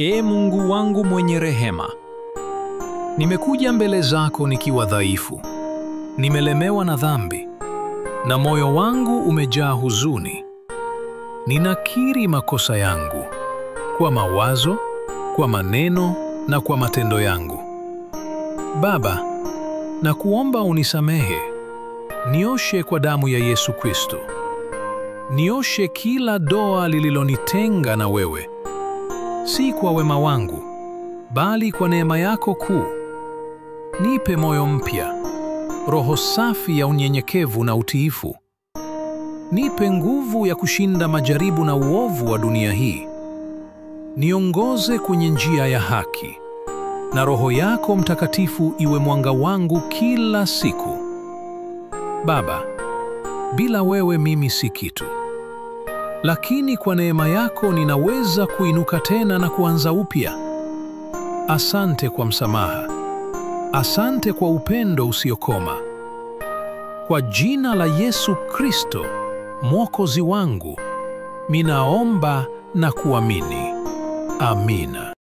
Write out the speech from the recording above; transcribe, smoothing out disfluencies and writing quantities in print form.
Ee Mungu wangu mwenye rehema, nimekuja mbele zako nikiwa dhaifu, nimelemewa na dhambi, na moyo wangu umejaa huzuni. Ninakiri makosa yangu, kwa mawazo, kwa maneno na kwa matendo yangu. Baba, nakuomba unisamehe. Nioshe kwa damu ya Yesu Kristo. Nioshe kila doa lililonitenga na wewe, si kwa wema wangu, bali kwa neema yako kuu. Nipe moyo mpya, roho safi ya unyenyekevu na utiifu. Nipe nguvu ya kushinda majaribu na uovu wa dunia hii. Niongoze kwenye njia ya haki, na Roho yako Mtakatifu iwe mwanga wangu kila siku. Baba, bila wewe mimi si kitu, lakini kwa neema yako ninaweza kuinuka tena na kuanza upya. Asante kwa msamaha. Asante kwa upendo usiokoma. Kwa jina la Yesu Kristo, Mwokozi wangu, ninaomba na kuamini. Amina.